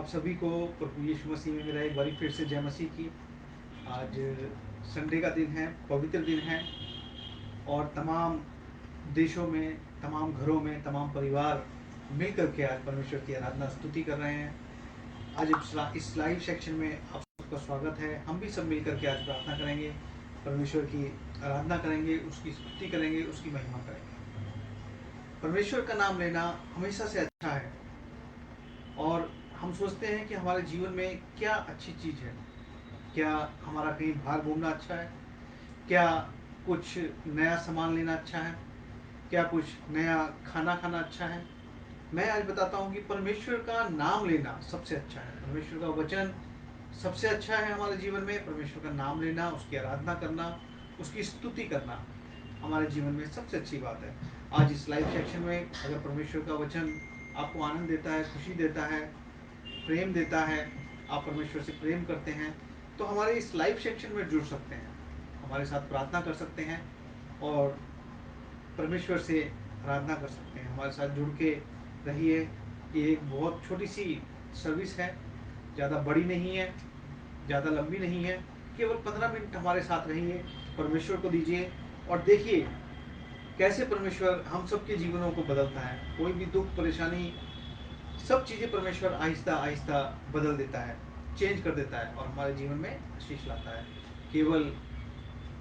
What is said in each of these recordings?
आप सभी को प्रभु यीशु मसीह में मेरा एक बारी फिर से जय मसीह की। आज संडे का दिन है, पवित्र दिन है और तमाम देशों में, तमाम घरों में, तमाम परिवार मिल करके आज परमेश्वर की आराधना स्तुति कर रहे हैं। आज इस लाइव सेक्शन में आप सबका स्वागत है। हम भी सब मिल करके आज प्रार्थना करेंगे, परमेश्वर की आराधना करेंगे, उसकी स्तुति करेंगे, उसकी महिमा करेंगे। परमेश्वर का नाम लेना हमेशा से अच्छा है और हम सोचते हैं कि हमारे जीवन में क्या अच्छी चीज़ है। क्या हमारा कहीं बाहर घूमना अच्छा है? क्या कुछ नया सामान लेना अच्छा है? क्या कुछ नया खाना खाना अच्छा है? मैं आज बताता हूँ कि परमेश्वर का नाम लेना सबसे अच्छा है। परमेश्वर का वचन सबसे अच्छा है हमारे जीवन में। परमेश्वर का नाम लेना, उसकी आराधना करना, उसकी स्तुति करना हमारे जीवन में सबसे अच्छी बात है। आज इस लाइव सेक्शन में अगर परमेश्वर का वचन आपको आनंद देता है, खुशी देता है, प्रेम देता है, आप परमेश्वर से प्रेम करते हैं, तो हमारे इस लाइव सेक्शन में जुड़ सकते हैं, हमारे साथ प्रार्थना कर सकते हैं और परमेश्वर से आराधना कर सकते हैं। हमारे साथ जुड़ के रहिए। ये एक बहुत छोटी सी सर्विस है, ज़्यादा बड़ी नहीं है, ज़्यादा लंबी नहीं है। केवल 15 मिनट हमारे साथ रहिए, परमेश्वर को दीजिए और देखिए कैसे परमेश्वर हम सबके जीवनों को बदलता है। कोई भी दुख, परेशानी, सब चीज़ें परमेश्वर आहिस्ता आहिस्ता बदल देता है, चेंज कर देता है और हमारे जीवन में आशीष लाता है। केवल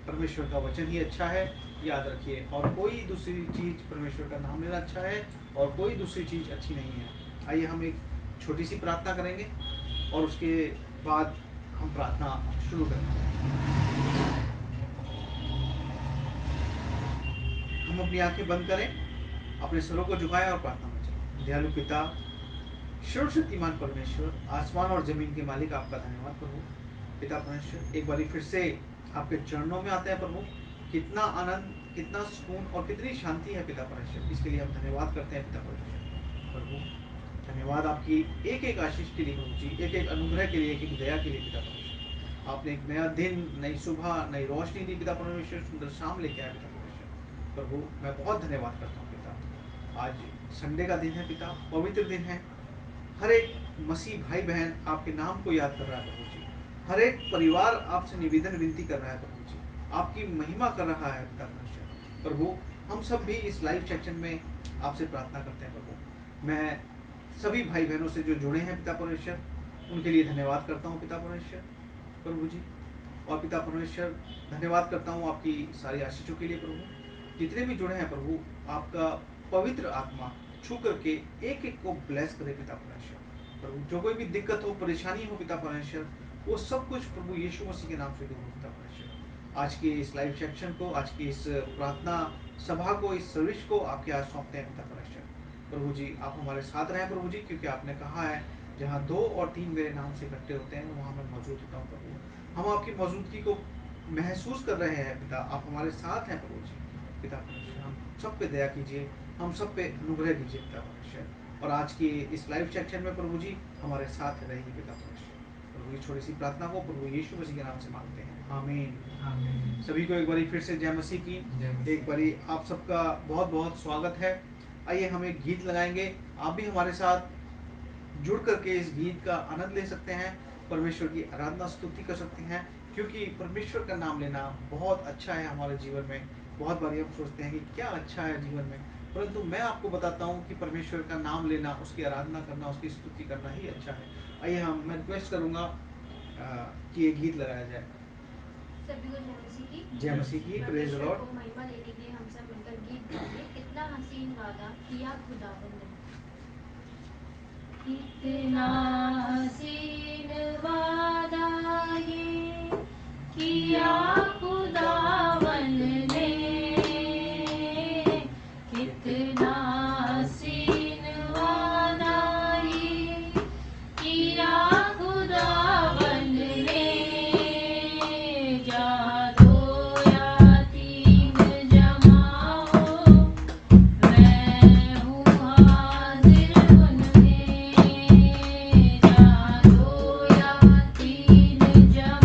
परमेश्वर का वचन ही अच्छा है, याद रखिए। और कोई दूसरी चीज़, परमेश्वर का नाम लेना अच्छा है और कोई दूसरी चीज़ अच्छी नहीं है। आइए हम एक छोटी सी प्रार्थना करेंगे और उसके बाद हम प्रार्थना शुरू करेंगे। हम अपनी आंखें बंद करें, अपने सरों को झुकाएं और प्रार्थना में चलें। दयालु पिता, सर्वशक्तिमान परमेश्वर, आसमान और जमीन के मालिक, आपका धन्यवाद प्रभु। पिता परमेश्वर, एक बार फिर से आपके चरणों में आते हैं प्रभु। कितना आनंद, कितना सुकून और कितनी शांति है पिता परमेश्वर, इसके लिए हम धन्यवाद करते हैं पिता परमेश्वर। प्रभु धन्यवाद आपकी एक एक आशीष के लिए प्रभु जी, एक एक अनुग्रह के लिए, एक एक दया के लिए पिता परमेश्वर। आपने एक नया दिन, नई सुबह, नई रोशनी दी पिता परमेश्वर, सुंदर शाम लेके आया पिता परमेश्वर। प्रभु मैं बहुत धन्यवाद करता हूँ पिता। आज संडे का दिन है पिता, पवित्र दिन है। हर एक मसीह भाई बहन आपके नाम को याद कर रहा है प्रभु जी। हर एक परिवार आपसे निवेदन विनती कर रहा है प्रभु जी, आपकी महिमा कर रहा है पिता परमेश्वर। प्रभु हम सब भी इस लाइव सेक्शन में आपसे प्रार्थना करते हैं प्रभु। मैं सभी भाई बहनों से जो जुड़े हैं पिता परमेश्वर, उनके लिए धन्यवाद करता हूँ पिता परमेश्वर प्रभु जी। और पिता परमेश्वर धन्यवाद करता हूँ आपकी सारी आशीषों के लिए प्रभु। जितने भी जुड़े हैं प्रभु, आपका पवित्र आत्मा छू करके एक एक को ब्लेस करे पिता परमेश्वर। प्रभु जो कोई भी दिक्कत हो, परेशानी हो पिता परमेश्वर, वो सब कुछ प्रभु यीशु मसीह के नाम से दूर हो पिता परमेश्वर। आज के इस लाइव सेक्शन को, आज की इस प्रार्थना सभा को, इस सर्विस को आपके आज सौंपते हैं पिता परमेश्वर। प्रभु जी आप हमारे साथ रहें प्रभु जी, क्योंकि आपने कहा है जहाँ 2 और 3 मेरे नाम से इकट्ठे होते हैं वहाँ मैं मौजूद होता हूँ प्रभु। हम आपकी मौजूदगी को महसूस कर रहे हैं पिता, आप हमारे साथ हैं प्रभु जी। पिता परमेश्वर हम सब पे दया कीजिए, हम सब पे अनुग्रह कीजिए पिता परमेश्वर। और आज की इस लाइव सेक्शन में प्रभु जी हमारे साथ रहेंगे पिता परमेश्वर। प्रभु ये छोटी सी प्रार्थना को प्रभु यीशु मसीह के नाम से मांगते हैं, आमीन। सभी को एक बारी फिर से जय मसीह की। एक बारी आप सबका बहुत बहुत स्वागत है। आइए हम एक गीत लगाएंगे, आप भी हमारे साथ जुड़ करके इस गीत का आनंद ले सकते हैं, परमेश्वर की आराधना स्तुति कर सकते हैं, क्योंकि परमेश्वर का नाम लेना बहुत अच्छा है हमारे जीवन में। बहुत बार हम सोचते हैं कि क्या अच्छा है जीवन में, परंतु मैं आपको बताता हूँ कि परमेश्वर का नाम लेना, उसकी आराधना करना, उसकी स्तुति करना ही अच्छा है। आइए मैं रिक्वेस्ट करूँगा कि ये गीत लगाया जाए। सभी को जय मसीह की। जय मसीह की, प्रेज द परमेश्वर लॉर्ड। को महिमा देने के लिए हम सब मिलकर गीत गाएंगे। कितना हसीन वादा किया खुदावंद ने, कितना हसीन वादा ये किया खुदावंद ने, कितना हसीन वादा ये किया खुदावंद ने। जहाँ 2 या 3 जमा हो, मैं हूँ हाजिर उनमें। जहाँ 2 या 3 जमा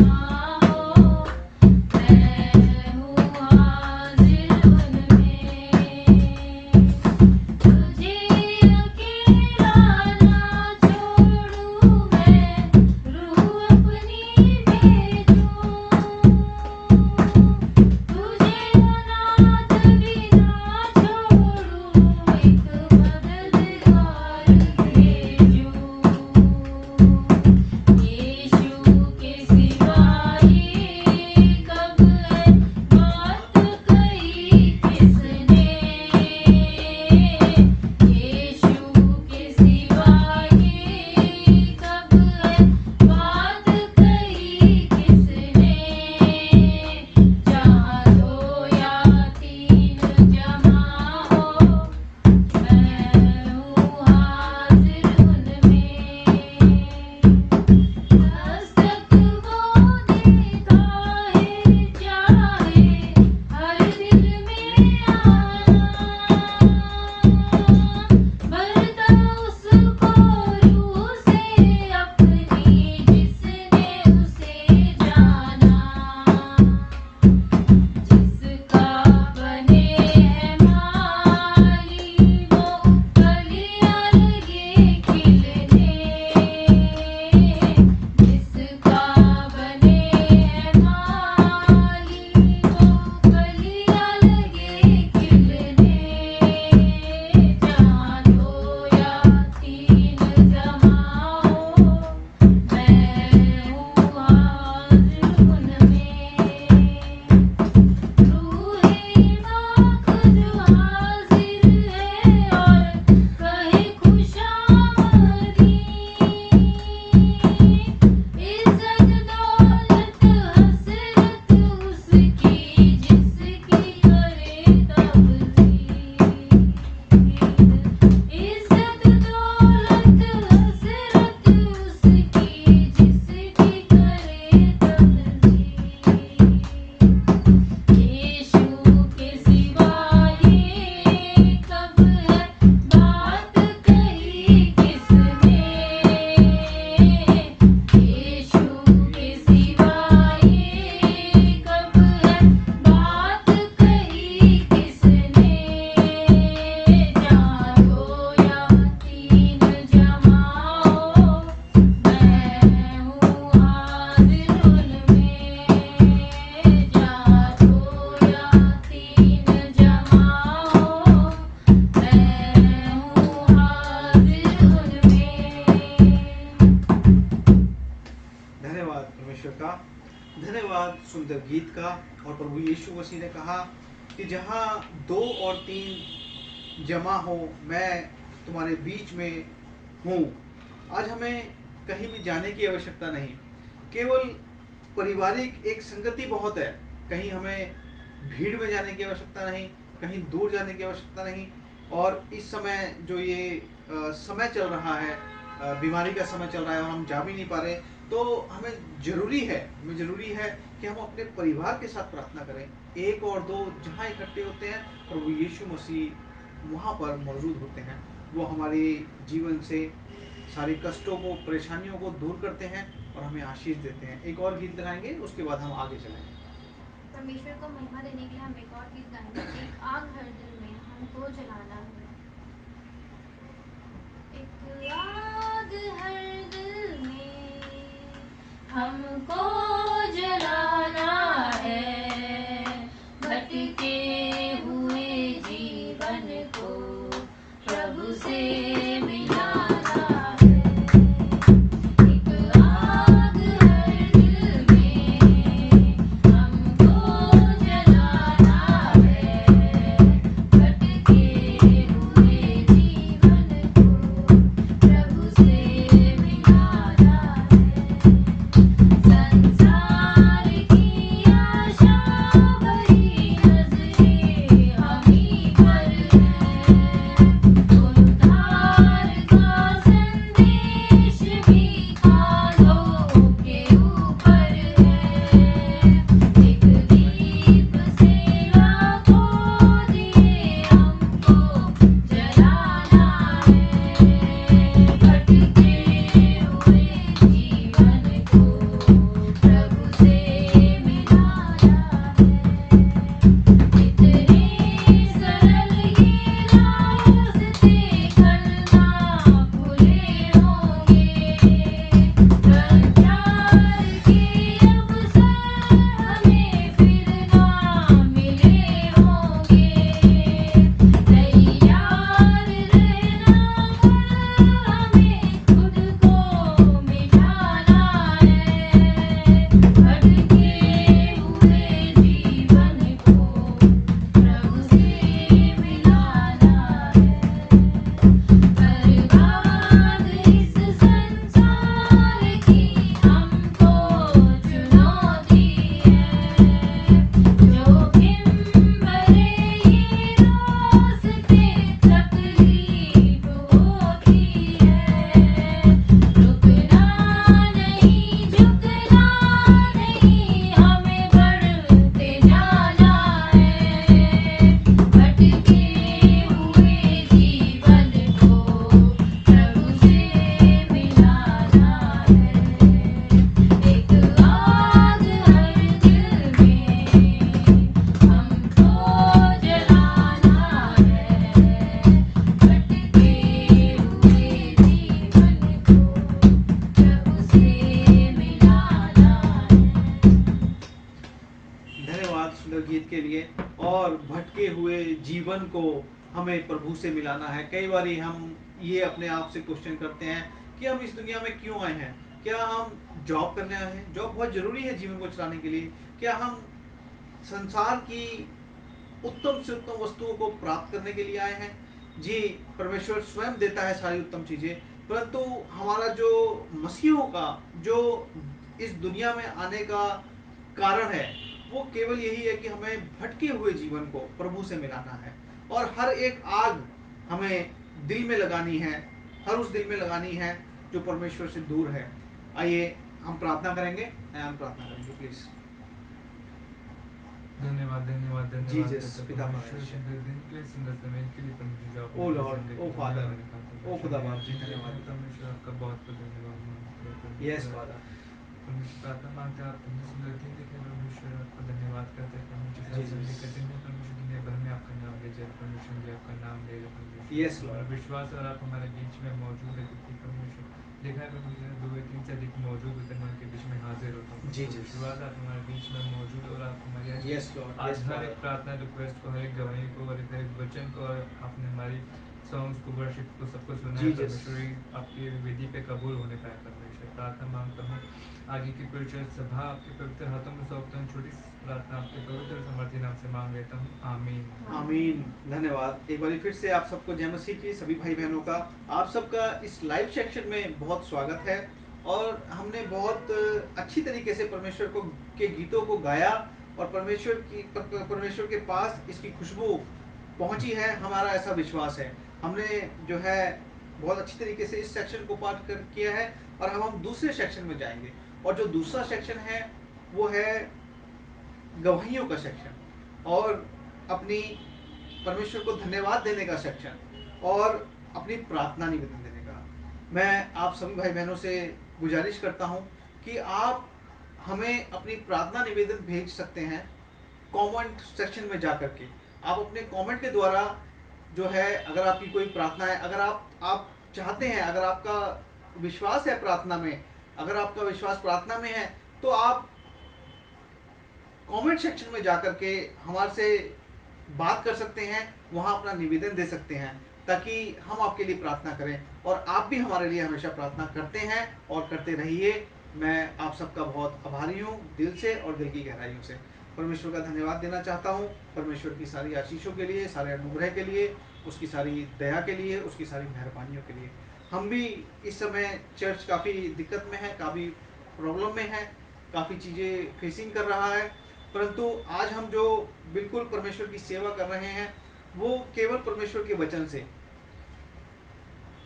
धन्यवाद सुंदर गीत का। और प्रभु यीशु मसीह ने कहा कि जहाँ 2 और 3 जमा हो, मैं तुम्हारे बीच में हूँ। आज हमें कहीं भी जाने की आवश्यकता नहीं, केवल पारिवारिक एक संगति बहुत है। कहीं हमें भीड़ में जाने की आवश्यकता नहीं, कहीं दूर जाने की आवश्यकता नहीं। और इस समय जो ये समय चल रहा है, बीमारी का समय चल रहा है और हम जा भी नहीं पा रहे, तो हमें जरूरी है कि हम अपने परिवार के साथ प्रार्थना करें। 1 और 2 जहाँ इकट्ठे होते हैं, प्रभु यीशु मसीह वहाँ पर मौजूद होते हैं। वो हमारे जीवन से सारे कष्टों को, परेशानियों को दूर करते हैं और हमें आशीष देते हैं। एक और गीत गाएंगे, उसके बाद हम आगे चलेंगे। परमेश्वर को महिमा देने के लिए हम एक और गीत गाएंगे, एक आग हर दिल में हमको जलाना है। एक आग हर दिल में हमको जलाना है, भटके हुए जीवन को प्रभु से मिलाना है। एक आग हर दिल में हमको जलाना है, भटके हुए जीवन को प्रभु से मिलाना है। संसार की आशा भरी नजरें हमी पर है, उद्धार का संदेश भी कांधों के ऊपर है। एक दीप से लाखों दिए हमको जलाना है, भटके हुए जीवन को प्रभु से मिलाना है। इतने सरल ये रास्ते कल्पना खुले होंगे, प्रचार के अवसर हमें फिर ना मिले होंगे। तैयार रहना हमें खुद को मिटाना है, भटके हुए जीवन को प्रभु से मिलाना है। बर्बाद इस संसार की हमको चुनौती है, जोखिम भरे ये रास्ते तकलीफ होती है। रुकना नहीं, झुकना नहीं, हमें बढ़ते जाना है, भटके हुए जीवन को प्रभु से मिलाना है। एक आग हर दिल में हमको जलाना है, भटके हुए जीवन को प्रभु से मिलाना है। धन्यवाद सुंदर गीत के लिए। और भटके हुए जीवन को हमें प्रभु से मिलाना है। कई बार हम ये अपने आप से क्वेश्चन करते हैं कि हम इस दुनिया में क्यों आए हैं। क्या हम जॉब करने आए हैं? जॉब बहुत जरूरी है जीवन को चलाने के लिए। क्या हम संसार की उत्तम से उत्तम वस्तुओं को प्राप्त करने के लिए आए हैं? जी, परमेश्वर स्वयं देता है सारी उत्तम चीजें, परंतु हमारा जो मसीहों का जो इस दुनिया में आने का कारण है, वो केवल यही है कि हमें भटके हुए जीवन को प्रभु से मिलाना है। और हर एक आग हमें दिल में लगानी है, हर उस दिल में लगानी है जो परमेश्वर से दूर है। आइए हम प्रार्थना करेंगे। प्रार्थना करेंगे प्लीज। धन्यवाद धन्यवाद धन्यवाद जीसस, करते पिता परमेश्वर परमेश्वर। सुंदर दिन के लिए, सुंदर समय के लिए परमेश्वर आपको ओ मेरी लॉर्ड, जिंदगी ओ में फादर, बनाने का ओ खुदा बाप जी, परमेश्वर धन्यवाद। परमेश्वर आपका बहुत बहुत धन्यवाद मानते हैं परमेश्वर। Yes father. परमेश्वर प्रार्थना मांगते हैं, आप हमने सुंदर दिन देखे परमेश्वर, आपका धन्यवाद करते हैं परमेश्वर। Jesus. संडे के दिन में परमेश्वर दुनिया भर में आपका नाम ले जाए परमेश्वर जी, आपका नाम ले जाए परमेश्वर। Yes, हमारा Lord. विश्वास और आप हमारे बीच में मौजूद है, क्योंकि परमेश्वर देखा है परमेश्वर 2 या 3 से अधिक मौजूद होते हैं, मैं उनके बीच में हाजिर होता हूँ। Jesus. विश्वास आप हमारे बीच में मौजूद हो और आप हमारे Yes, Lord. आज Yes, हर एक Father. प्रार्थना रिक्वेस्ट को, हर एक गवाही को और हर एक वचन को आपने हमारी सॉन्ग्स को, वर्शिप को, सबको सुना है। जी, जस। परमेश्वर ही आपकी वेदी पे कबूल होने पाए। परमेश्वर प्रार्थना मांगता हूँ, आगे की पवित्र सभा आपके पवित्र हाथों में सौंपता हूँ। छोटी सी प्रार्थना आपके पवित्र समर्थी नाम से मांग लेता हूँ, आमीन। आमीन। धन्यवाद। एक बार फिर से आप सबको जय मसीह की सभी भाई बहनों का, आप सबका इस लाइव सेक्शन में बहुत स्वागत है। और हमने बहुत अच्छी तरीके से परमेश्वर को के गीतों को गाया और परमेश्वर के पास इसकी खुशबू पहुंची है, हमारा ऐसा विश्वास है। हमने जो है बहुत अच्छी तरीके से इस सेक्शन को पार कर किया है और हम दूसरे सेक्शन में जाएंगे। और जो दूसरा सेक्शन है वो है गवाहियों का सेक्शन और अपनी परमेश्वर को धन्यवाद देने का सेक्शन और अपनी प्रार्थना निवेदन देने का। मैं आप सभी भाई बहनों से गुजारिश करता हूं कि आप हमें अपनी प्रार्थना निवेदन भेज सकते हैं कमेंट सेक्शन में जाकर के। आप अपने कमेंट के द्वारा जो है, अगर आपकी कोई प्रार्थना है, अगर आप चाहते हैं, अगर आपका विश्वास है प्रार्थना में, अगर आपका विश्वास प्रार्थना में है, तो आप कमेंट सेक्शन में जाकर के हमारे से बात कर सकते हैं, वहां अपना निवेदन दे सकते हैं, ताकि हम आपके लिए प्रार्थना करें और आप भी हमारे लिए हमेशा प्रार्थना करते हैं और करते रहिए। मैं आप सबका बहुत आभारी हूँ दिल से और दिल की गहराइयों से। परमेश्वर का धन्यवाद देना चाहता हूँ, परमेश्वर की सारी आशीषों के लिए, सारे अनुग्रह के लिए, उसकी सारी दया के लिए, उसकी सारी मेहरबानियों के लिए। हम भी इस समय चर्च काफ़ी दिक्कत में है, काफ़ी प्रॉब्लम में है, काफ़ी चीज़ें फेसिंग कर रहा है, परंतु आज हम जो बिल्कुल परमेश्वर की सेवा कर रहे हैं वो केवल परमेश्वर के वचन से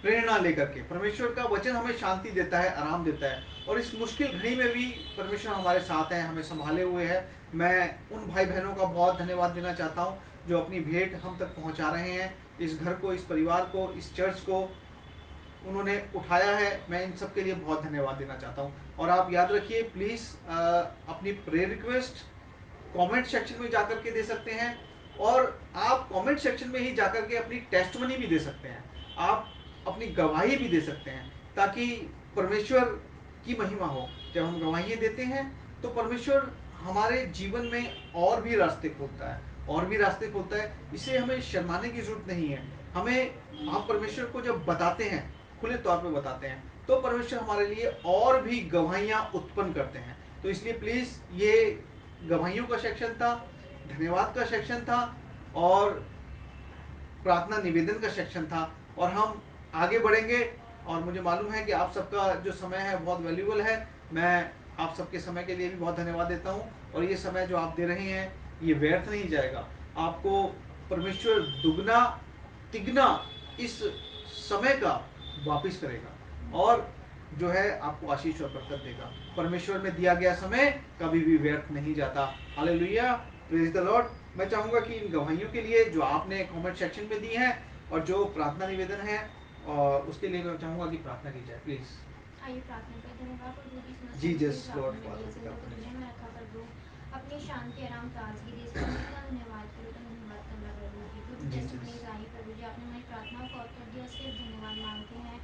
प्रेरणा लेकर के। परमेश्वर का वचन हमें शांति देता है, आराम देता है, और इस मुश्किल घड़ी में भी परमेश्वर हमारे साथ है, हमें संभाले हुए है। मैं उन भाई बहनों का बहुत धन्यवाद देना चाहता हूँ जो अपनी भेंट हम तक पहुँचा रहे हैं, इस घर को, इस परिवार को, इस चर्च को उन्होंने उठाया है। मैं इन सब के लिए बहुत धन्यवाद देना चाहता हूँ। और आप याद रखिए प्लीज़, अपनी प्रेयर रिक्वेस्ट कमेंट सेक्शन में जाकर के दे सकते हैं, और आप कमेंट सेक्शन में ही जाकर के अपनी टेस्टमनी भी दे सकते हैं, आप अपनी गवाही भी दे सकते हैं, ताकि परमेश्वर की महिमा हो। जब हम गवाहियाँ देते हैं तो परमेश्वर हमारे जीवन में और भी रास्ते खोलता है, और भी रास्ते खोलता है। इसे हमें शर्माने की जरूरत नहीं है। हमें आप परमेश्वर को जब बताते हैं, खुले तौर पे बताते हैं, तो परमेश्वर हमारे लिए और भी गवाहियाँ उत्पन्न करते हैं। तो इसलिए प्लीज़, ये गवाहियों का सेक्शन था, धन्यवाद का सेक्शन था और प्रार्थना निवेदन का सेक्शन था, और हम आगे बढ़ेंगे। और मुझे मालूम है कि आप सबका जो समय है बहुत वैल्यूबल है। मैं आप सबके समय के लिए भी बहुत धन्यवाद देता हूँ, और ये समय जो आप दे रहे हैं ये व्यर्थ नहीं जाएगा। आपको परमेश्वर दुगना तिगना इस समय का वापिस करेगा, और जो है आपको आशीष और बरकत देगा। परमेश्वर में दिया गया समय कभी भी व्यर्थ नहीं जाता। Hallelujah, praise the Lord. मैं चाहूंगा कि इन गवाहियों के लिए जो आपने कमेंट सेक्शन में दी है और जो प्रार्थना निवेदन है, और उसके लिए मैं चाहूंगा कि प्रार्थना की जाए, प्लीज। आइए प्रार्थना करते हैं। धन्यवाद प्रभु जी, सुना जी, समय के लिए जस जो लॉर्ड आपने हमें फादर दिया, पिता संतों को तुझे परमेश्वर। में रखा प्रभु। अपनी शांति, आराम, ताजगी दे। इसके लिए मैं इतना धन्यवाद करूँ, तो धन्यवाद करना प्रभु जी। जो भी जी, टेस्टमनीज जस। आई प्रभु जी, आपने हमारी प्रार्थनाओं का उत्तर दिया, उसके लिए धन्यवाद मांगते हैं।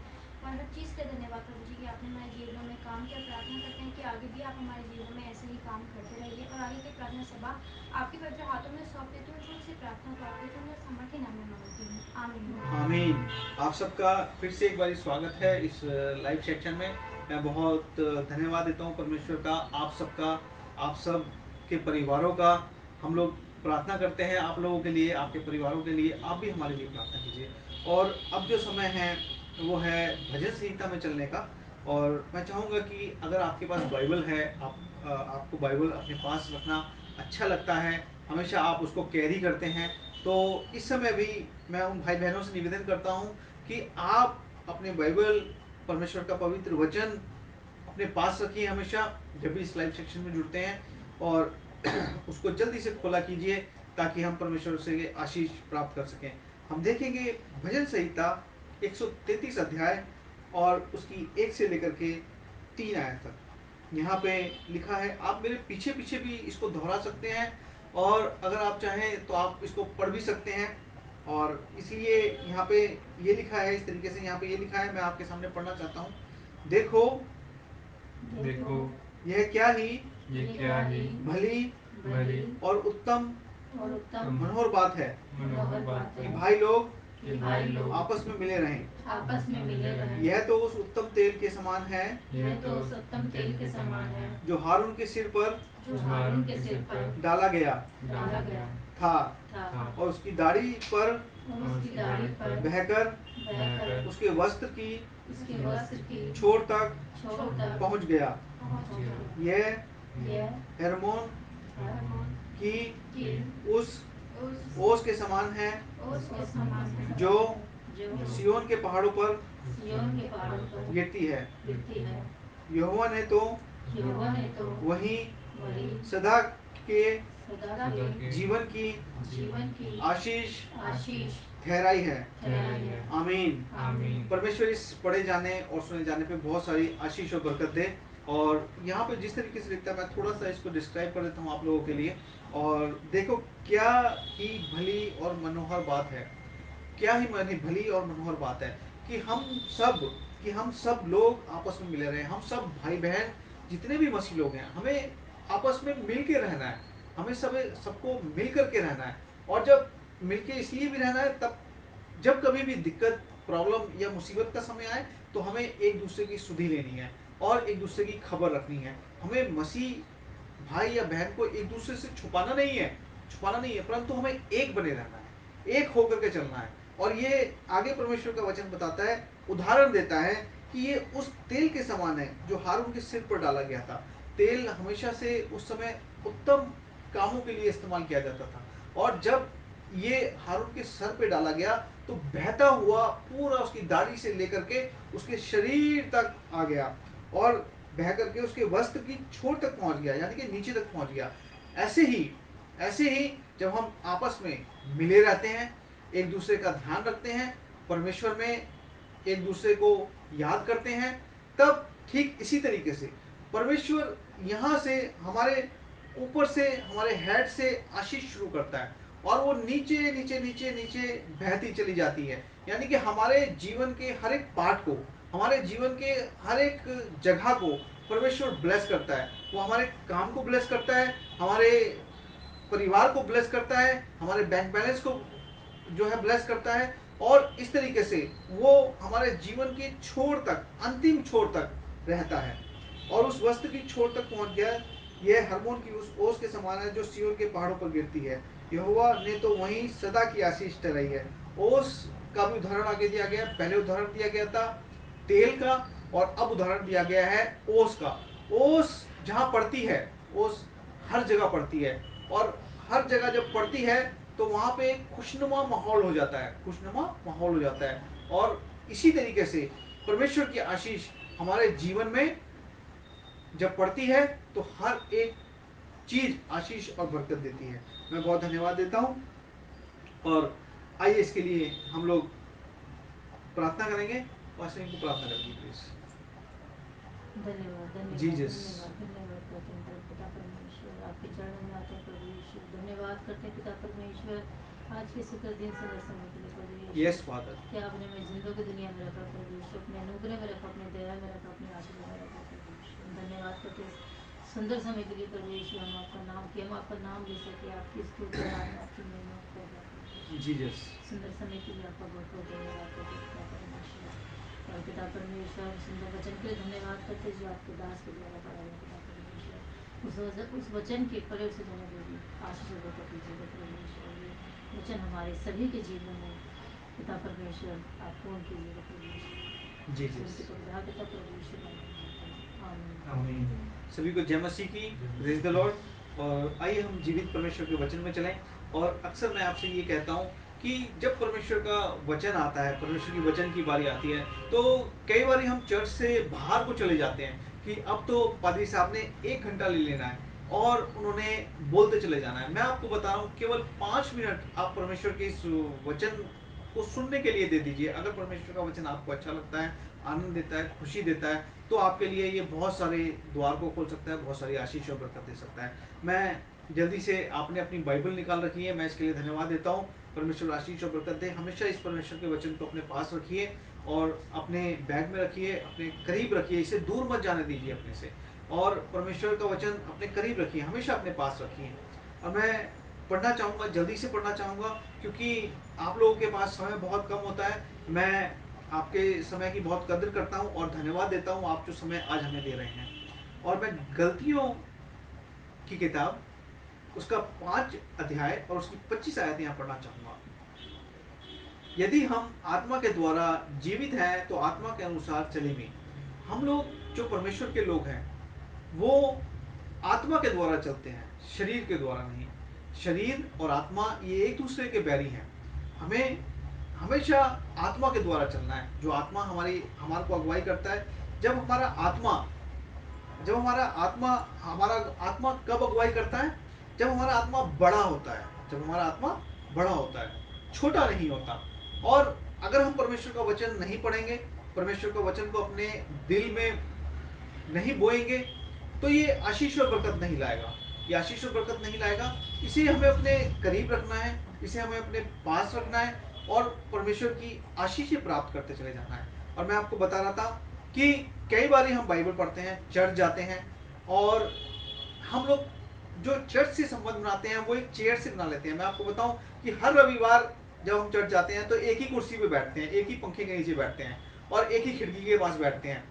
और हर चीज़ के धन्यवाद प्रभु जी कि आपने हमारे जीवनों में काम किया। प्रार्थना करते हैं कि आगे भी आप हमारे जीवनों में ऐसे ही काम करते रहिए। और आगे की प्रार्थना सभा आपके पवित्र हाथों में सौंप देती हूँ। छोटी सी प्रार्थना को आपके सुंदर सामर्थ्य नाम में मांगती हूँ, आमीन। आमीन। आप सबका फिर से एक बार स्वागत है इस लाइव सेक्शन में। मैं बहुत धन्यवाद देता हूँ परमेश्वर का, आप सबका, आप सब के परिवारों का। हम लोग प्रार्थना करते हैं आप लोगों के लिए, आपके परिवारों के लिए। आप भी हमारे लिए प्रार्थना कीजिए। और अब जो समय है वो है भजन संहिता में चलने का। और मैं चाहूँगा कि अगर आपके पास बाइबल है, आपको बाइबल अपने पास रखना अच्छा लगता है, हमेशा आप उसको कैरी करते हैं, तो इस समय भी मैं उन भाई बहनों से निवेदन करता हूं कि आप अपने बाइबल, परमेश्वर का पवित्र वचन अपने पास रखिए हमेशा, जब भी इस लाइव सेक्शन में जुड़ते हैं, और उसको जल्दी से खोला कीजिए, ताकि हम परमेश्वर से आशीष प्राप्त कर सकें। हम देखेंगे भजन संहिता 133 अध्याय और उसकी 1 से लेकर के 3 आयत तक। यहाँ पे लिखा है, आप मेरे पीछे पीछे भी इसको दोहरा सकते हैं, और अगर आप चाहें तो आप इसको पढ़ भी सकते हैं। और इसलिए यहाँ पे ये लिखा है, इस तरीके से यहाँ पे ये लिखा है, मैं आपके सामने पढ़ना चाहता हूँ। देखो, देखो, यह क्या ही ये क्या ही भली भली और उत्तम और उत्तम मनोहर बात है मनोहर बात कि है भाई लोग कि भाई लोग आपस में मिले रहें। आपस में मिले रहें। यह तो उस उत्तम तेल के समान है यह तो उस उत्तम तेल के समान है जो हारून के सिर पर जो हारून के सिर पर डाला गया डाला गया था था और उसकी दाढ़ी पर और उसकी दाढ़ी पर बहकर बहकर उसके वस्त्र की उसके वस्त्र की छोर तक छोर तक पहुंच गया। पहुंच गया। यह यह हेर्मोन हरमोन की की उस उस ओस के समान है ओस के समान है जो जो सियोन के पहाड़ों पर सिय्योन के पहाड़ों पर गिरती है। गिरती है। यहोवा ने तो यहोवा ने तो वही वही सदा के सदा के जीवन की जीवन की आशीष आशीष ठहराई है। ठहराई है। आमीन। आमीन। परमेश्वर इस पढ़े जाने और सुने जाने पे बहुत सारी आशीष और बरकत दे। और यहाँ पे जिस तरीके से लिखता है मैं थोड़ा सा इसको डिस्क्राइब कर देता हूँ आप लोगों के लिए। और देखो क्या ही भली और मनोहर बात है, क्या ही भली और मनोहर बात है कि हम सब लोग आपस में मिले रहे। हम सब भाई बहन जितने भी मसीह लोग हैं हमें आपस में मिल के रहना है। हमें सबको मिल करके रहना है। और जब मिलके इसलिए भी रहना है तब जब कभी भी दिक्कत प्रॉब्लम या मुसीबत का समय आए तो हमें एक दूसरे की सुधि लेनी है और एक दूसरे की खबर रखनी है। हमें मसीह भाई या बहन को एक दूसरे से छुपाना नहीं है परंतु हमें एक बने रहना है, एक होकर के चलना है। और ये आगे परमेश्वर का वचन बताता है, उदाहरण देता है कि ये उस तेल के समान है जो हारून के सिर पर डाला गया था। तेल हमेशा से उस समय उत्तम कामों के लिए इस्तेमाल किया जाता था और जब ये हारून के सर पे डाला गया तो बहता हुआ पूरा उसकी दाढ़ी से लेकर के उसके शरीर तक आ गया और बह करके उसके वस्त्र की छोर तक पहुंच गया, यानी कि नीचे तक पहुंच गया। ऐसे ही जब हम आपस में मिले रहते हैं, एक दूसरे का ध्यान रखते हैं, परमेश्वर में एक दूसरे को याद करते हैं, तब ठीक इसी तरीके से परमेश्वर यहाँ से हमारे ऊपर से हमारे हेड से आशीष शुरू करता है और वो नीचे नीचे नीचे नीचे बहती चली जाती है। यानी कि हमारे जीवन के हर एक पार्ट को, हमारे जीवन के हर एक जगह को परमेश्वर ब्लेस करता है। वो हमारे काम को ब्लेस करता है, हमारे परिवार को ब्लेस करता है, हमारे बैंक बैलेंस को जो है ब्लेस करता है। और इस तरीके से वो हमारे जीवन के छोर तक, अंतिम छोर तक रहता है। और उस वस्त्र की छोर तक पहुंच गया। यह हरमोन की उस ओस के समान है जो सिय्योन के पहाड़ों पर गिरती है। यहोवा ने तो वहीं सदा की आशीष ठहराई है। ओस का भी उदाहरण आगे दिया गया। पहले उदाहरण दिया गया था तेल का और अब उदाहरण दिया गया है ओस का। ओस जहां पड़ती है, ओस हर जगह पड़ती है और हर जगह जब पड़ती है तो वहां पे खुशनुमा माहौल हो जाता है, खुशनुमा माहौल हो जाता है। और इसी तरीके से परमेश्वर की आशीष हमारे जीवन में जब पड़ती है तो हर एक चीज आशीष और बरकत देती है। मैं बहुत धन्यवाद देता हूं और आइए इसके लिए हम लोग प्रार्थना करेंगे। पास्टर को प्रार्थना करेंगे प्लीज। धन्यवाद धन्यवाद जीसस। धन्यवाद धन्यवाद करते हैं पिता परमेश्वर, आपके चरणों में आते हैं प्रभु यीशु। धन्यवाद करते हैं पिता परमेश्वर आज के शुक्र दिन सुंदर समय के लिए प्रभु यीशु। Yes father. कि आपने हमें जिंदों की दुनिया में रखा प्रभु यीशु, अपने अनुग्रह में रखा, अपने दया में रखा, अपने आशीर्वाद में रखा प्रभु यीशु। धन्यवाद करते हैं सुंदर समय के लिए प्रभु यीशु। हम आपका नाम कि हम आपका नाम ले सके, आपकी स्तुति आराधना, आपकी महिमा कर रहे जीसस। सुंदर समय के लिए आपका बहुत बहुत धन्यवाद करते हैं पिता परमेश्वर। और पिता परमेश्वर सुंदर वचन के लिए धन्यवाद करते जो आपके दास के द्वारा पढ़ा गया पिता परमेश्वर। उस वचन के प्रयोग से जाने देगी आशीष और बरकत दीजिएगा परमेश्वर। ये वचन हमारे सभी के जीवन में पिता परमेश्वर आप पूर्ण कीजिएगा परमेश्वर। जीसस। पिता परमेश्वर आमीन। आमीन। सभी को जय मसीह की, प्रेज द लॉर्ड। और आइए हम जीवित परमेश्वर के वचन में चलें। और अक्सर मैं आपसे ये कहता हूँ कि जब परमेश्वर का वचन आता है, परमेश्वर की वचन की बारी आती है, तो कई बार हम चर्च से बाहर को चले जाते हैं कि अब तो पादरी साहब ने 1 घंटा ले लेना है और उन्होंने बोलते चले जाना है। मैं आपको बता रहा हूँ केवल 5 मिनट आप परमेश्वर के इस वचन को सुनने के लिए दे दीजिए। अगर परमेश्वर का वचन आपको अच्छा लगता है, आनंद देता है, खुशी देता है, तो आपके लिए ये बहुत सारे द्वार को खोल सकता है, बहुत सारी आशीष और बरकत दे सकता है। मैं जल्दी से आपने अपनी बाइबल निकाल रखी है, मैं इसके लिए धन्यवाद देता हूँ। परमेश्वर आशीष और बरकत दे। हमेशा इस परमेश्वर के वचन को अपने पास रखिए और अपने बैग में रखिए, अपने करीब रखिए, इसे दूर मत जाने दीजिए अपने से। और परमेश्वर का वचन अपने करीब रखिए, हमेशा अपने पास रखिए। और मैं पढ़ना चाहूँगा, जल्दी से पढ़ना चाहूँगा, क्योंकि आप लोगों के पास समय बहुत कम होता है। मैं आपके समय की बहुत कदर करता हूँ और धन्यवाद देता हूँ आप जो समय आज हमें दे रहे हैं। और मैं गलतियों की किताब उसका 5 अध्याय और उसकी 25 आयतें यहाँ पढ़ना चाहूँगा। यदि हम आत्मा के द्वारा जीवित हैं तो आत्मा के अनुसार चलेंगे। हम लोग जो परमेश्वर के लोग हैं वो आत्मा के द्वारा चलते हैं, शरीर के द्वारा नहीं। शरीर और आत्मा ये एक दूसरे के बैरी हैं। हमें हमेशा आत्मा के द्वारा चलना है। जो आत्मा हमारे को अगुवाई करता है। जब हमारा आत्मा हमारा आत्मा कब अगुवाई करता है? जब हमारा आत्मा बड़ा होता है। जब हमारा आत्मा बड़ा होता है, छोटा नहीं होता। और अगर हम परमेश्वर का वचन नहीं पढ़ेंगे, परमेश्वर का वचन को अपने दिल में नहीं बोएंगे, तो ये आशीष और बरकत नहीं लाएगा। ये आशीष और बरकत नहीं लाएगा। इसे हमें अपने करीब रखना है, इसे हमें अपने पास रखना है और परमेश्वर की आशीषें प्राप्त करते चले जाना है। और मैं आपको बता रहा था कि कई बार हम बाइबल पढ़ते हैं, चर्च जाते हैं, और हम लोग जो चर्च से संबंध बनाते हैं वो एक चेयर से बना लेते हैं। मैं आपको बताऊं कि हर रविवार जब हम चर्च जाते हैं तो एक ही कुर्सी पे बैठते हैं, एक ही पंखे के नीचे बैठते हैं और एक ही खिड़की के पास बैठते हैं।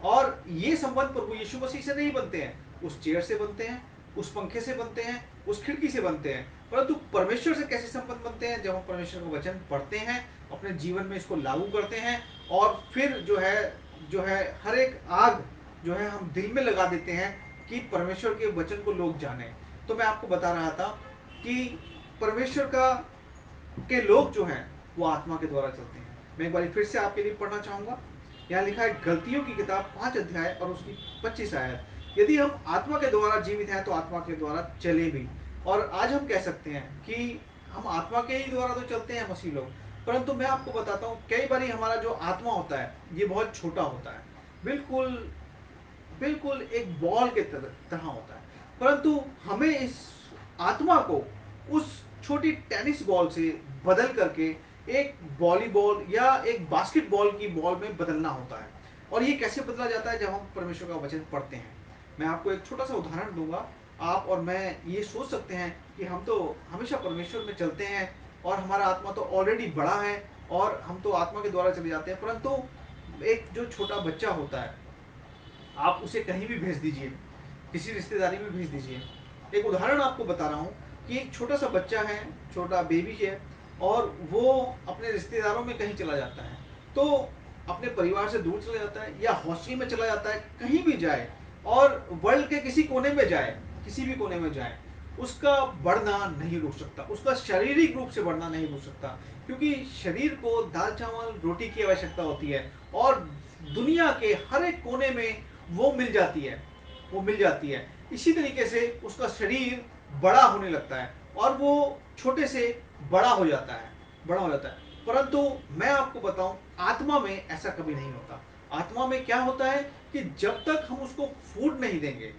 और ये संबंध प्रभु यीशु मसीह से नहीं बनते हैं, उस चेयर से बनते हैं, उस पंखे से बनते हैं, उस खिड़की से बनते हैं। परंतु परमेश्वर से कैसे संबंध बनते हैं? जब हम परमेश्वर का वचन पढ़ते हैं, अपने जीवन में इसको लागू करते हैं, और फिर जो है हर एक आग जो है हम दिल में लगा देते हैं कि परमेश्वर के वचन को लोग जाने। तो मैं आपको बता रहा था कि परमेश्वर का के लोग जो हैं वो आत्मा के द्वारा चलते हैं। मैं एक बार फिर से आपके लिए पढ़ना चाहूंगा। यहाँ लिखा है गलतियों की किताब 5 अध्याय और उसकी 25 आयत। यदि हम आत्मा के द्वारा जीवित हैं तो आत्मा के द्वारा चले भी। और आज हम कह सकते हैं कि हम आत्मा के ही द्वारा तो चलते हैं मसीह लोग, परंतु मैं आपको बताता हूँ कई बार हमारा जो आत्मा होता है ये बहुत छोटा होता है, बिल्कुल बिल्कुल एक बॉल के तरह होता है। परंतु हमें इस आत्मा को उस छोटी टेनिस बॉल से बदल करके एक वॉलीबॉल या एक बास्केटबॉल की बॉल में बदलना होता है। और ये कैसे बदला जाता है? जब हम परमेश्वर का वचन पढ़ते हैं। मैं आपको एक छोटा सा उदाहरण दूंगा। आप और मैं ये सोच सकते हैं कि हम तो हमेशा परमेश्वर में चलते हैं और हमारा आत्मा तो ऑलरेडी बड़ा है और हम तो आत्मा के द्वारा चले जाते हैं। परंतु एक जो छोटा बच्चा होता है, आप उसे कहीं भी भेज दीजिए, किसी रिश्तेदारी में भेज दीजिए। एक उदाहरण आपको बता रहा हूँ कि एक छोटा सा बच्चा है, छोटा बेबी है, और वो अपने रिश्तेदारों में कहीं चला जाता है, तो अपने परिवार से दूर चला जाता है या हॉस्टल में चला जाता है, कहीं भी जाए और वर्ल्ड के किसी कोने में जाए, किसी भी कोने में जाए, उसका बढ़ना नहीं रुक सकता, उसका शारीरिक रूप से बढ़ना नहीं रुक सकता। क्योंकि शरीर को दाल चावल रोटी की आवश्यकता होती है और दुनिया के हर एक कोने में वो मिल जाती है, वो मिल जाती है। इसी तरीके से उसका शरीर बड़ा होने लगता है और वो छोटे से बड़ा हो जाता है, बड़ा हो जाता है। परंतु मैं आपको बताऊं, आत्मा में ऐसा कभी नहीं होता। आत्मा में क्या होता है कि जब तक हम उसको फूड नहीं देंगे,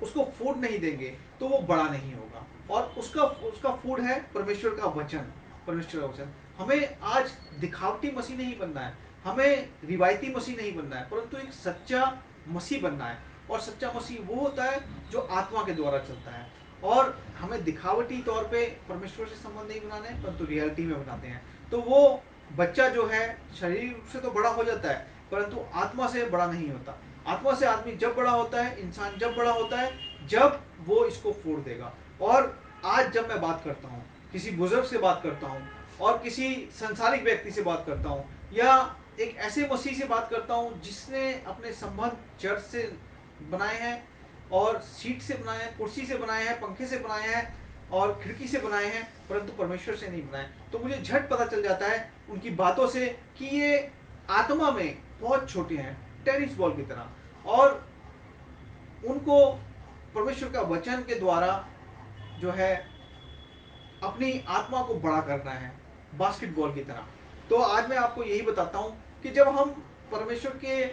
उसको फूड नहीं देंगे, तो वो बड़ा नहीं होगा। और उसका उसका फूड है परमेश्वर का वचन, परमेश्वर का वचन। हमें आज दिखावटी मसीह नहीं बनना है, हमें रिवायती मसीह नहीं बनना है, परंतु एक सच्चा मसीह बनना है। और सच्चा मसीह वो होता है जो आत्मा के द्वारा चलता है। और हमें दिखावटी तौर पे परमेश्वर से संबंध नहीं बनाना है, परंतु रियलिटी में बनाते हैं। तो वो बच्चा जो है शारीरिक रूप से तो बड़ा हो जाता है, परंतु आत्मा से बड़ा नहीं होता। आत्मा से आदमी जब बड़ा होता है, इंसान जब बड़ा होता है, जब वो इसको फोड़ देगा। और आज जब मैं बात करता हूँ, किसी बुजुर्ग से बात करता हूँ और किसी संसारिक व्यक्ति से बात करता हूँ, या एक ऐसे मसीह से बात करता हूँ जिसने अपने संबंध चर्च से बनाए हैं और सीट से बनाए हैं, कुर्सी से बनाए हैं, पंखे से बनाए हैं और खिड़की से बनाए हैं, परंतु परमेश्वर से नहीं बनाए, तो मुझे झट पता चल जाता है उनकी बातों से कि ये आत्मा में बहुत छोटे हैं, टेनिस बॉल की तरह। और उनको परमेश्वर का वचन के द्वारा जो है अपनी आत्मा को बड़ा करना है, बास्केटबॉल की तरह। तो आज मैं आपको यही बताता हूं कि जब हम परमेश्वर के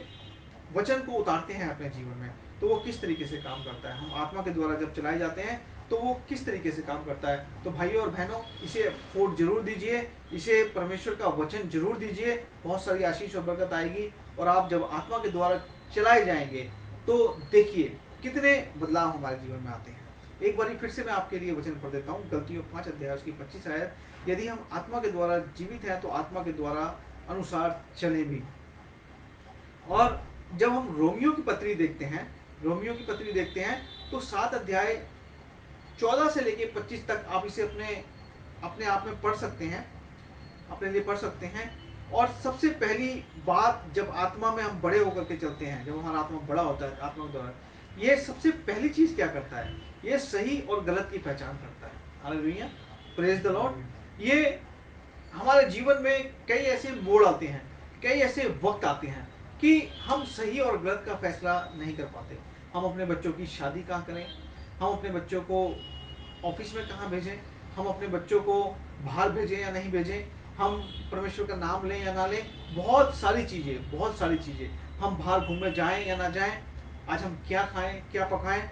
वचन को उतारते हैं अपने जीवन में, तो वो किस तरीके से काम करता है। हम आत्मा के द्वारा जब चलाए जाते हैं तो वो किस तरीके से काम करता है। तो भाइयों और बहनों, इसे फूड जरूर दीजिए, इसे परमेश्वर का वचन जरूर दीजिए, बहुत सारी आशीष और बरकत आएगी। और आप जब आत्मा के द्वारा चलाए जाएंगे तो देखिए कितने बदलाव हमारे जीवन में आते हैं। एक बार फिर से मैं आपके लिए वचन पढ़ देता हूँ, गलतियों 5 अध्याय उसकी 25 आयत। यदि हम आत्मा के द्वारा जीवित हैं तो आत्मा के द्वारा अनुसार चले भी। और जब हम रोमियो की पत्री देखते हैं, रोमियो की पत्री देखते हैं तो 7 अध्याय 14 से लेके 25 तक आप इसे अपने अपने आप में पढ़ सकते हैं, अपने लिए पढ़ सकते हैं। और सबसे पहली बात, जब आत्मा में हम बड़े होकर के चलते हैं, जब हमारा आत्मा बड़ा होता है आत्मा के द्वारा, ये सबसे पहली चीज क्या करता है, ये सही और गलत की पहचान करता है। Hallelujah, praise the Lord. ये हमारे जीवन में कई ऐसे मोड़ आते हैं, कई ऐसे वक्त आते हैं कि हम सही और गलत का फैसला नहीं कर पाते। हम अपने बच्चों की शादी कहाँ करें, हम अपने बच्चों को ऑफिस में कहाँ भेजें, हम अपने बच्चों को बाहर भेजें या नहीं भेजें, हम परमेश्वर का नाम लें या ना लें, बहुत सारी चीज़ें, हम बाहर घूमने जाएं या ना जाएं, आज हम क्या खाएं क्या पकाएं,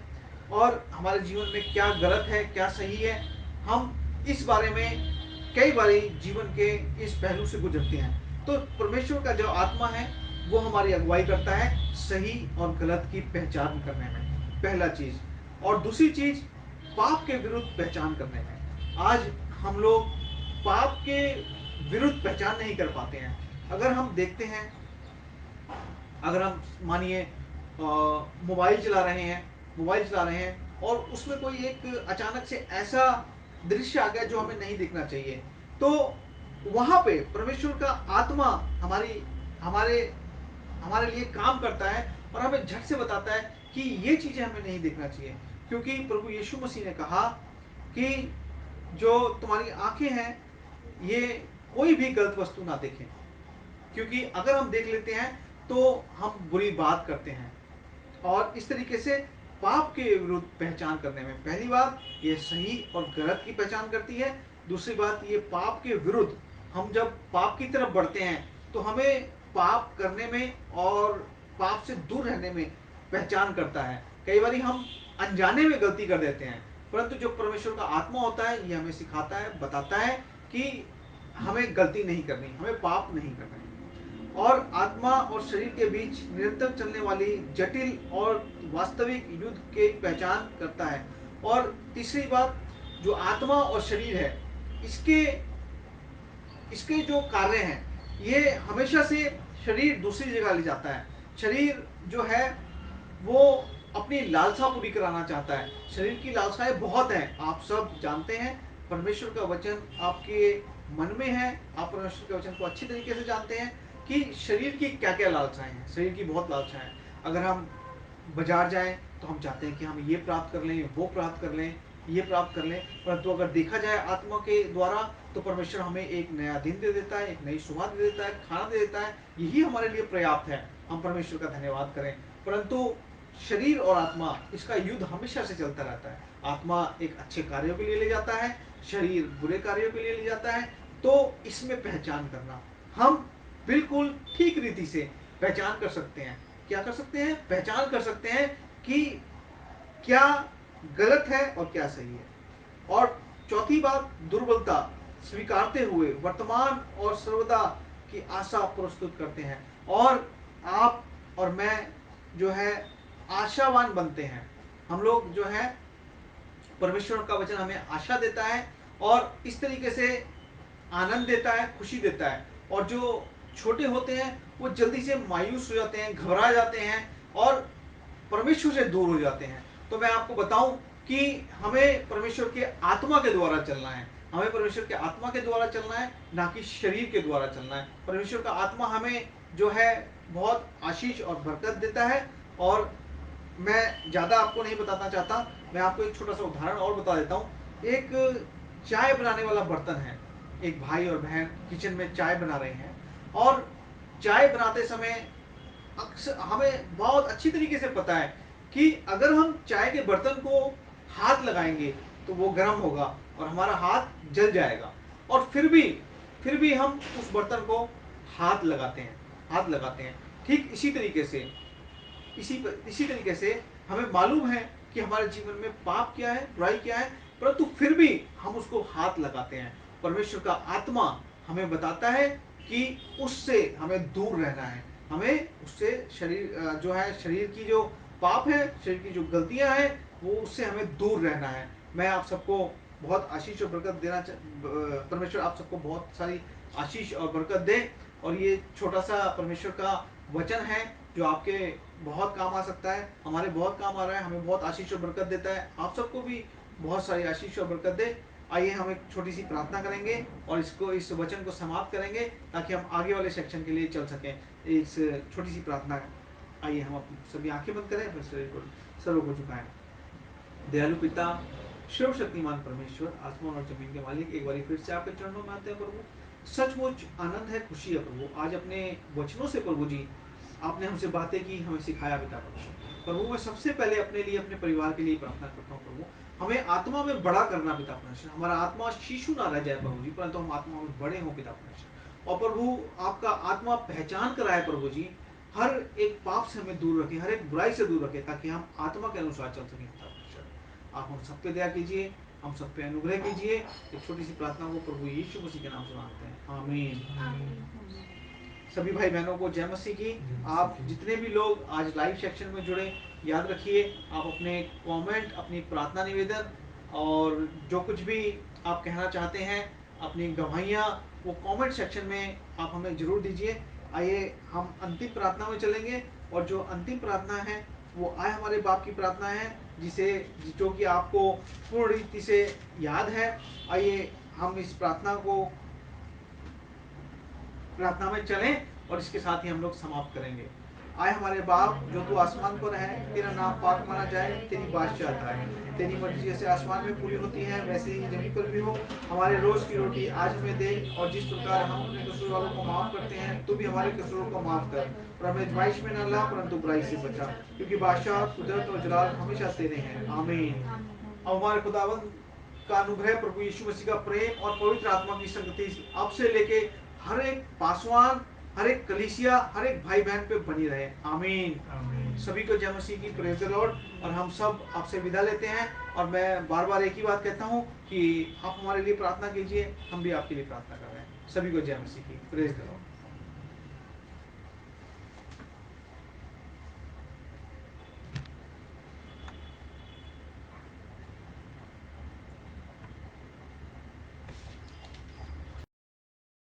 और हमारे जीवन में क्या गलत है क्या सही है, हम इस बारे में कई बारी जीवन के इस पहलू से गुजरते हैं। तो परमेश्वर का जो आत्मा है वो हमारी अगुवाई करता है सही और गलत की पहचान करने में, पहला चीज। और दूसरी चीज, पाप के विरुद्ध पहचान करने में। आज हम लोग पाप के विरुद्ध पहचान नहीं कर पाते हैं। अगर हम देखते हैं, अगर हम मानिए मोबाइल चला रहे हैं और उसमें कोई एक अचानक से ऐसा दृश्य आ गया जो हमें नहीं देखना चाहिए, तो वहां पे परमेश्वर का आत्मा हमारी हमारे हमारे लिए काम करता है और हमें झट से बताता है कि ये चीजें हमें नहीं देखना चाहिए। क्योंकि प्रभु यीशु मसीह ने कहा कि जो तुम्हारी आंखें हैं ये कोई भी गलत वस्तु ना देखें, क्योंकि अगर हम देख लेते हैं तो हम बुरी बात करते हैं। और इस तरीके से पाप के विरुद्ध पहचान करने में, पहली बात ये सही और गलत की पहचान करती है, दूसरी बात ये पाप के विरुद्ध, हम जब पाप की तरफ बढ़ते हैं तो हमें पाप करने में और पाप से दूर रहने में पहचान करता है। कई बार हम अनजाने में गलती कर देते हैं, परंतु जो परमेश्वर का आत्मा होता है ये हमें सिखाता है, बताता है कि हमें गलती नहीं करनी, हमें पाप नहीं करना है। और आत्मा और शरीर के बीच निरंतर चलने वाली जटिल और वास्तविक युद्ध की पहचान करता है। और तीसरी बात, जो आत्मा और शरीर है, इसके इसके जो कार्य हैं, ये हमेशा से शरीर दूसरी जगह ले जाता है। शरीर जो है वो अपनी लालसा पूरी कराना चाहता है। शरीर की लालसाएं बहुत हैं, आप सब जानते हैं। परमेश्वर का वचन आपके मन में है, आप परमेश्वर के वचन को अच्छी तरीके से जानते हैं कि शरीर की क्या क्या लालसाएं हैं। शरीर की बहुत लालसाएं हैं। अगर हम बाजार जाएं तो हम चाहते हैं कि हम ये प्राप्त कर लें, वो प्राप्त कर लें, ये प्राप्त कर लें, परंतु अगर देखा जाए आत्मा के द्वारा तो परमेश्वर हमें एक नया दिन दे देता है, एक नई सुबह दे देता है, खाना दे देता है, यही हमारे लिए पर्याप्त है। हम परमेश्वर का धन्यवाद करें। परंतु शरीर और आत्मा, इसका युद्ध हमेशा से चलता रहता है। आत्मा एक अच्छे कार्यों के लिए ले जाता है, शरीर बुरे कार्यों के लिए ले जाता है। तो इसमें पहचान करना, हम बिल्कुल ठीक रीति से पहचान कर सकते हैं। क्या कर सकते हैं? पहचान कर सकते हैं कि क्या गलत है और क्या सही है। और चौथी बात, दुर्बलता स्वीकारते हुए वर्तमान और सर्वदा की आशा प्रस्तुत करते हैं। और आप और मैं जो है आशावान बनते हैं। हम लोग जो है, परमेश्वर का वचन हमें आशा देता है और इस तरीके से आनंद देता है, खुशी देता है। और जो छोटे होते हैं वो जल्दी से मायूस हो जाते हैं, घबरा जाते हैं और परमेश्वर से दूर हो जाते हैं। तो मैं आपको बताऊं कि हमें परमेश्वर के आत्मा के द्वारा चलना है। हमें परमेश्वर के आत्मा के द्वारा चलना है, ना कि शरीर के द्वारा चलना है। परमेश्वर का आत्मा हमें जो है बहुत आशीष और बरकत देता है। और मैं ज़्यादा आपको नहीं बताना चाहता, मैं आपको एक छोटा सा उदाहरण और बता देता हूँ। एक चाय बनाने वाला बर्तन है, एक भाई और बहन किचन में चाय बना रहे हैं। और चाय बनाते समय अक्सर हमें बहुत अच्छी तरीके से पता है कि अगर हम चाय के बर्तन को हाथ लगाएंगे तो वो गर्म होगा और हमारा हाथ जल जाएगा। और फिर भी हम उस बर्तन को हाथ लगाते हैं। ठीक इसी तरीके से हमें मालूम है कि हमारे जीवन में पाप क्या है, बुराई क्या है, परंतु फिर भी हम उसको हाथ लगाते हैं। परमेश्वर का आत्मा हमें बताता है कि उससे हमें दूर रहना है। हमें उससे शरीर जो है, शरीर की जो पाप है, शरीर की जो गलतियां हैं, वो उससे हमें दूर रहना है। मैं आप सबको बहुत आशीष और बरकत परमेश्वर आप सबको बहुत सारी आशीष और बरकत दे। और ये छोटा सा परमेश्वर का वचन है जो आपके बहुत काम आ सकता है, हमारे बहुत काम आ रहा है, हमें बहुत आशीष और बरकत देता है, आप सबको भी बहुत सारी आशीष और बरकत दे। आइए हम एक छोटी सी प्रार्थना करेंगे और इस वचन को समाप्त करेंगे ताकि हम आगे वाले सेक्शन के लिए चल सकें। इस छोटी सी प्रार्थना, आइए हम अपनी सभी आंखें बंद करें, अपने शरीर को सरों को झुकाएं। दयालु पिता, सर्वशक्तिमान परमेश्वर, आसमान और जमीन के मालिक, एक बार फिर से आपके चरणों में आते हैं प्रभु। सचमुच आनंद है, खुशी है प्रभु, आज अपने वचनों से प्रभु जी आपने हमसे बातें की, हमें सिखाया पिता प्रभु। मैं सबसे पहले अपने लिए, अपने परिवार के लिए प्रार्थना करता हूँ प्रभु, हमें आत्मा में बड़ा करना पिता परमेश्वर। हमारा आत्मा शिशु ना रह जाए प्रभु जी, परंतु हम आत्मा में बड़े हों पिता परमेश्वर। और प्रभु आपका आत्मा पहचान कराए प्रभु जी, हर एक पाप से हमें दूर रखें, हर एक बुराई से दूर रखें, ताकि हम आत्मा के अनुसार चल सकें पिता परमेश्वर। आप हम सब पे दया कीजिए, हम सब पे अनुग्रह कीजिए। एक छोटी सी प्रार्थना को प्रभु यीशु मसीह के नाम से मांगते हैं, आमीन। सभी भाई बहनों को जय मसीह की। आप जितने भी लोग आज लाइव सेक्शन में जुड़े, याद रखिए आप अपने कमेंट, अपनी प्रार्थना निवेदन और जो कुछ भी आप कहना चाहते हैं, अपनी गवाहियाँ, वो कमेंट सेक्शन में आप हमें जरूर दीजिए। आइए हम अंतिम प्रार्थना में चलेंगे, और जो अंतिम प्रार्थना है वो आए हमारे बाप की प्रार्थना है, जिसे जो कि आपको पूर्ण रीति से याद है। आइए हम इस प्रार्थना में चलें और इसके साथ ही हम लोग समाप्त करेंगे। आए हमारे बाप जो तू आसमान पर है, तेरा नाम पाक माना जाए, तेरी बादशाहत आए, तेरी मर्जी जैसे आसमान में पूरी होती है वैसे ही जमीन पर भी हो। हमारे रोज की रोटी आज हमें दे, और जिस प्रकार हम अपने कसूर वालों को माफ करते हैं, तू भी हमारे कसूरों को माफ कर, और हमें आजमाइश में न ला परंतु बुराई से बचा, क्योंकि बादशाह, कुदरत और जलाल हमेशा तेरे हैं, आमीन। अब हमारे खुदावंद का अनुग्रह, प्रभु यीशु मसीह का प्रेम और पवित्र आत्मा की संगति अब से लेके हर एक पासवान, हर एक कलीसिया, हर एक भाई बहन पे बनी रहे, आमीन। सभी को जय मसीह की, प्रेज द लॉर्ड। और हम सब आपसे विदा लेते हैं, और मैं बार बार एक ही बात कहता हूँ कि आप हमारे लिए प्रार्थना कीजिए, हम भी आपके लिए प्रार्थना कर रहे हैं। सभी को जय मसीह की, प्रेज द लॉर्ड।